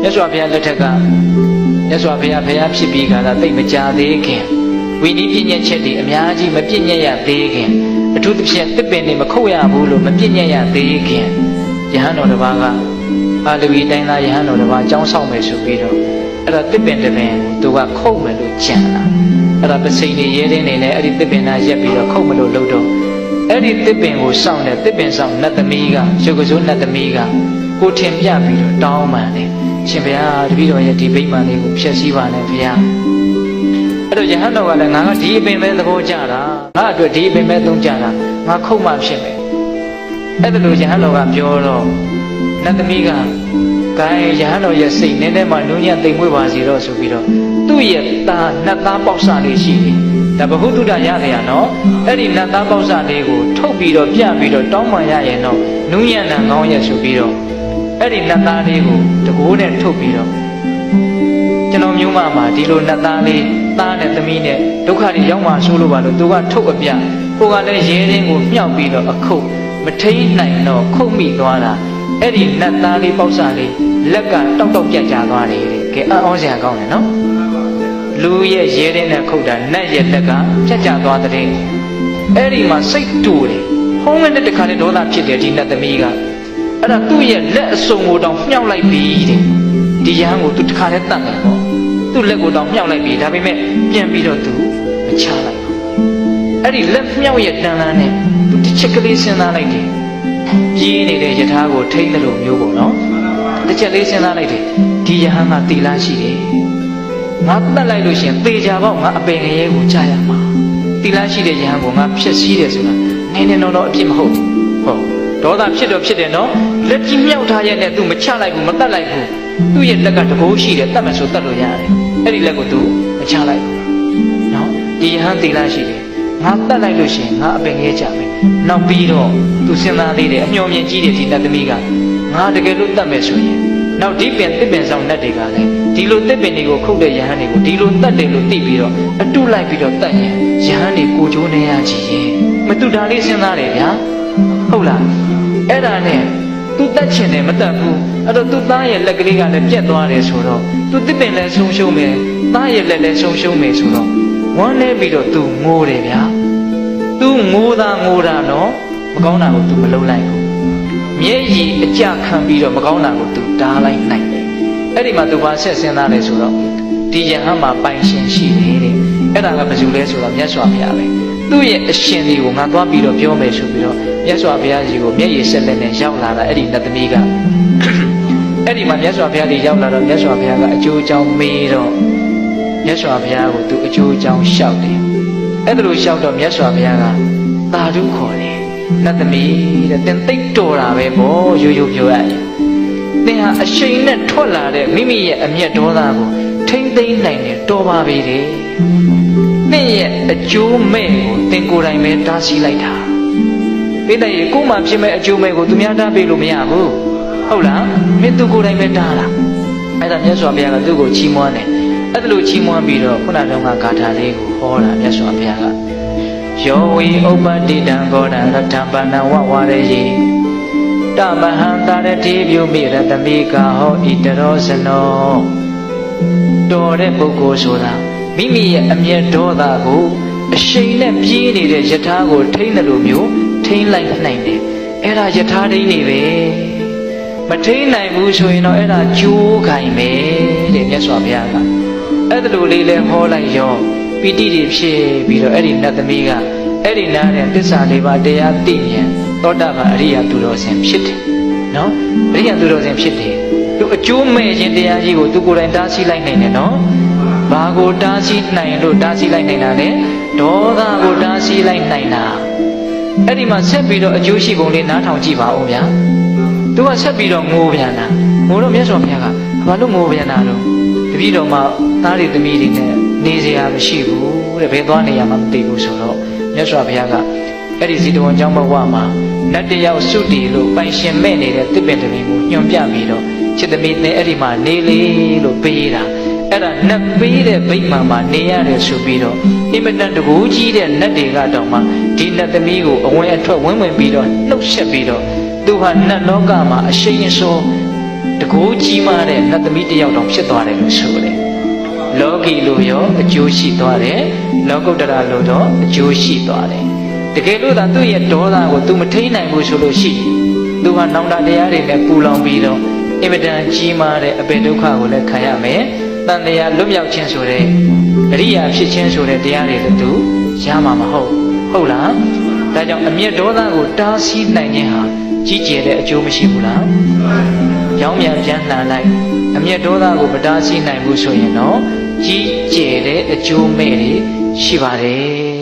မြတ်စွာဘုရားလက်ထက်ကမြတ်စွာဘုရားဖြစ်ပြီးခါသာသိမကြသေးခင်ဝိနည်းပြည့်ညက်ချက်တွေအများကြီးမပြည့်ညက်ရသေးခင်အထူးသဖြင့်တစ်ပင်တွေမခုတ်ရဘူးလို့မပြည့်ညက်ရသေးခင်ယဟန်တော်တစ်ပါးကပါဠိတိုင်းသားယဟန်တော်တစ်ပါးကြောင်းဆောင်မယ်ဆိုပြီးတော့အဲ့ဒါတစ်ပင်တစ်ပင်သူကခုတ်မယ်လို့ကြံတာအဲ့ဒါပစိန်တွေရဲတင်းနေနဲ့အဲ့ဒီတစ်ပင်သားရက်ပြီးတော့ခုတ်မလို့လုပ်တော့အဲ့ဒီတစ်ပင်ကိုစောင့်တဲ့တစ်ပင်ဆောင်နတ်သမီးကရုပ်ကစိုးနတ်သမီးကကိုထင်ပြပြီးတော့တောင်းပန်တယ်ရှင်ဘုရားတပည့်တော်ရဲ့ဒီဗိမာန်လေးကိုဖျက်ဆီးပါနဲ့ဘုရားအဲ့တော့ယဟန်တော်ကလည်းငါကဒီအပင်ပဲသဘောကျတာငါအတွက်ဒီအပင်ပဲသုံးကြတာငါခုတ်မှဖြစ်မယ်အဲ့ဒါလို့ယဟန်တော်ကပြောတော့နတ်သမီးကဂိုင်းယဟန်တော်ရဲ့စိတ်နည်းနည်းမှနူးညံ့သိမ်မွေ့ပါစေတော့ဆိုပြီးတော့သူ့ရဲ့သားနတ်သားပေါက်စလေးရှိတယ်ဒါဘဟုတုဒ္ဒရတယ်ရနော်အဲ့ဒီနတ်သားပေါက်စလေးကိုထုတ်ပြီးတော့ပြပြီးတော့တောင်းပန်ရရင်တော့နူးညံ့တာကောင်းရဲ့ဆိုပြီးတော့အဲ့ဒီနတ်သားလေးကိုတကိုးနဲ့ထုတ်ပြီးတော့ကျွန်တော်မျိုးမှာဒီလိုနတ်သားလေးသားနဲ့သမီးနဲ့ဒုက္ခတွေရောက်မှဆိုးလို့ပါလို့သူကထုတ်အပြကိုကလည်းရဲတင်းကိုမြှောက်ပြီးတော့အခုတ်မထိန်နိုင်တော့ခုတ်မိသွားတာအဲ့ဒီနတ်သားလေးပေါက်စလေးလက်ကတောက်တောက်ပြတ်ကျသွားတယ်တဲ့ကဲအံ့ဩစရာကောင်းတယ်နော်လူရဲ့ရဲတင်းနဲ့ခုတ်တာနတ်ရဲ့လက်ကပြတ်ကျသွားတဲ့အဲ့ဒီမှာစိတ်တူတယ်ဟုံးနဲ့တခါနဲ့ဒေါသဖြစ်တယ်ဒီနတ်သမီးကအဲ့ဒါသူ့ရဲ့လက်အစုံကိုတောင်မြှောက်လိုက်ပြီတဲ့ဒီယဟန်ကိုသူတခါနဲ့တတ်တယ်ပေါ့သူ့လက်ကိုတောင်မြှောက်လိုက်ပြီဒါပေမဲ့ပြန်ပြီးတော့သူမချလိုက်ဘူးအဲ့ဒီလက်မြှောက်ရဲ့တန်လန်းနဲ့သူတစ်ချက်ကလေးစဉ်းစားလိုက်တယ်ပြေးနေတဲ့ယထာကိုထိမ့်တယ်လို့မျိုးပေါ့နော်တစ်ချက်လေးစဉ်းစားလိုက်တယ်ဒီယဟန်ကတီလာရှိတယ်ငါတတ်လိုက်လို့ရှင်သေချာပေါ့ငါအပင်ငရဲကိုကြားရမှာတီလာရှိတဲ့ယဟန်ကိုငါဖျက်ဆီးတယ်ဆိုတာနည်းနည်းတော့အပြစ်မဟုတ်ဟုတ်ဒေါသဖြစ်တော့ဖြစ်တယ်နော်လက်ကြီးမြောက်ထားရဲ့နဲ့သူမချလိုက်ဘူးမတတ်လိုက်ဘူးသူ့ရဲ့လက်ကတကိုးရှိတယ်တတ်မှဆိုတတ်လို့ရတယ်အဲ့ဒီလက်ကိုသူမချလိုက်ဘူးနော်ဒီယဟန်တီလာရှိတယ်ငါတတ်လိုက်လို့ရှင်ငါအပင်ငရဲကြမယ်နောက်ပြီးတော့သူစဉ်းစားသေးတယ်အမျှော်မြင်ကြီးတယ်ဒီနတ်သမီးကငါတကယ်လို့တတ်မယ်ဆိုရင်နောက်ဒီတစ်ပင်ဆောင်နတ်တွေကလည်းဒီလိုတစ်ပင်တွေကိုခုတ်တဲ့ယဟန်တွေကိုဒီလိုတတ်တယ်လို့သိပြီးတော့အတုလိုက်ပြီးတော့တတ်ရင်ယဟန်တွေကိုကြိုးနေရကြည်ရင်မတူတာလေးစဉ်းစားတယ်ဗျာဟုတ်လားအဲ့ဒါနဲ့သူတတ်ချင်တယ်မတတ်ဘူးအဲ့တော့သူသားရဲ့လက်ကလေးကလည်းပြက်သွားတယ်ဆိုတော့သူတစ်ပင်လည်းဆုံးရှုံးမယ်သားရဲ့လက်လည်းဆုံးရှုံးမယ်ဆိုတော့ဝမ်းနေပြီးတော့သူငိုတယ်ဗျာသူငိုတာနော်မကောင်းတာကိုသူမလုံးလိုက်ဘူးမျက်ရည်အကျခံပြီးတော့မကောင်းတာကိုသူတားလိုက်နိုင်တယ်အဲ့ဒီမှာသူဘာဆက်စဉ်းစားလဲဆိုတော့ဒီယဟန်မှာပိုင်ရှင်ရှိတယ်တဲ့အဲ့ဒါကဘယ်သူလဲဆိုတော့မြတ်စွာဘုရားပဲသူ့ရဲ့အရှင်တွေကိုငါသွားပြီးတော့ပြောမယ်ဆိုပြီးတော့မြတ်စွာဘုရားကြီးကိုမျက်ရည်ဆက်လက်နဲ့ရောက်လာတာအဲ့ဒီနတ်သမီးကအဲ့ဒီမှာမြတ်စွာဘုရားကြီးရောက်လာတော့မြတ်စွာဘုရားကအကျိုးအကြောင်းမေးတော့မြတ်စွာဘုရားကိုသူအကျိုးအကြောင်းလျှောက်တယ်အဲ့ဒါလိုလျှောက်တော့မြတ်စွာဘုရားကသာဓုခေါ်တယ်နတ်သမီးတဲ့သင်သိတော်တာပဲပေါ့ရိုးရိုးပြောရရင်သင်ဟာအရှိန်နဲ့ထွက်လာတဲ့မိမိရဲ့အမျက်ဒေါသကိုထိမ့်သိမ်းနိုင်တယ်တော်ပါပြီတဲ့သင်ရဲ့အကျိုးမဲ့ကိုသင်ကိုယ်တိုင်ပဲတားဆီးလိုက်တာပိဋကရေကိုမှဖြစ်မဲ့အကျိုးမဲ့ကိုသူများတားပေးလို့မရဘူးဟုတ်လားမင်းသူကိုယ်တိုင်ပဲတားတာအဲ့ဒါမြတ်စွာဘုရားကသူ့ကိုချီးမွမ်းတယ်အဲ့ဒါလိုချီးမွမ်းပြီးတော့ခုနတုန်းကဂါထာလေးကိုဟောတာမြတ်စွာဘုရားကယောဝီဥပ္ပတိတံဂောဒံရထံပဏံဝဝရယေတမဟံတာရတိပြုမိရတမိကာဟောဣတရောဇနောတော်တဲ့ပုဂ္ဂိုလ်ဆိုတာမိမိရဲ့အမျက်ဒေါသကိုအရှိန်နဲ့ပြေးနေတဲ့ယထာကိုထိန်းတယ်လို့မျိုးထိန်းလိုက်နိုင်တယ်အဲ့ဒါယထာထိန်းနေပဲမထိန်းနိုင်ဘူးဆိုရင်တော့အဲ့ဒါကြိုးခိုင်ပဲတဲ့မြတ်စွာဘုရားကအဲ့ဒါလိုလေးလဲဟောလိုက်ရောပီတိတွေဖြစ်ပြီးတော့အဲ့ဒီနတ်သမီးကအဲ့ဒီနားတဲ့သစ္စာလေးပါးတရားသိဉာဏ်သောတာပန်အရိယသူတော်စင်ဖြစ်တယ်နော်အရိယသူတော်စင်ဖြစ်တယ်သူအကျိုးမဲ့ခြင်းတရားကြီးကိုသူကိုယ်တိုင်တားဆီးလိုက်နိုင်တယ်နော်ဘာကိုတားဆီးနိုင်လို့တားဆီးလိုက်နိုင်တာလဲဒေါသကိုတားဆီးလိုက်နိုင်တာအဲ့ဒီမှာဆက်ပြီးတော့အကျိုးရှိပုံလေးနားထောင်ကြည့်ပါဦးဗျာသူကဆက်ပြီးတော့ငိုပြန်တာငိုတော့မြတ်စွာဘုရားကဘာလို့ငိုပြန်တာလို့တပည့်တော်မှာသားတွေသမီးတွေနဲ့နေစရာမရှိဘူးတဲ့ဘယ်သွားနေရမှမသိဘူးဆိုတော့မြတ်စွာဘုရားကအဲ့ဒီဇီတဝန်ကျောင်းဘဝမှာနတ်တယောက်စုတည်လို့ပိုင်ရှင်မဲ့နေတဲ့တစ်ပင်သမီးကိုညွှန်ပြပြီးတော့ချစ်သမီးနဲ့အဲ့ဒီမှာနေလေလို့ပေးတာအဲ့ဒါနတ်ပေးတဲ့ဗိမာန်မှာနေရတယ်ဆိုပြီးတော့အင်မတန်တကူကြီးတဲ့နတ်တွေကတော့မှဒီနတ်သမီးကိုအဝင်အထွက်ဝင်ပြီးတော့နှုတ်ဆက်ပြီးတော့သူဟာနတ်လောကမှာအရှိန်အစော တကူကြီးမားတဲ့နတ်သမီးတစ်ယောက်တောင်ဖြစ်သွားတယ်လို့ဆိုတယ်လောကီလိုရောအကျိုးရှိသွားတယ်လောကုတ္တရာလိုတော့အကျိုးရှိသွားတယ်တကယ်လို့သာသူ့ရဲ့ဒေါသကို तू မထိန်နိုင်ဘူးဆိုလို့ရှိရင် तू ဟာနောင်တတရားတွေနဲ့ပူလောင်ပြီးတော့အင်မတန်ကြီးမားတဲ့အပေဒုက္ခကိုလည်းခံရမယ်တန်တရားလွတ်မြောက်ခြင်းဆိုတဲ့အရိယာဖြစ်ခြင်းဆိုတဲ့တရားတွေလည်း तू ရမှာမဟုတ်လားဒါကြောင့်အမျက်ဒေါသကိုတားဆီးနိုင်ခြင်းဟာကြီးကျယ်တဲ့အကျိုးမရှိဘူးလားရောင်းမြန်ပြန်လှန်လိုက်အမျက်ဒေါသကိုမတားဆီးနိုင်ဘူးဆိုရင်တော့ကြီးကျယ်တဲ့အကျိုးမဲ့တွေရှိပါတယ်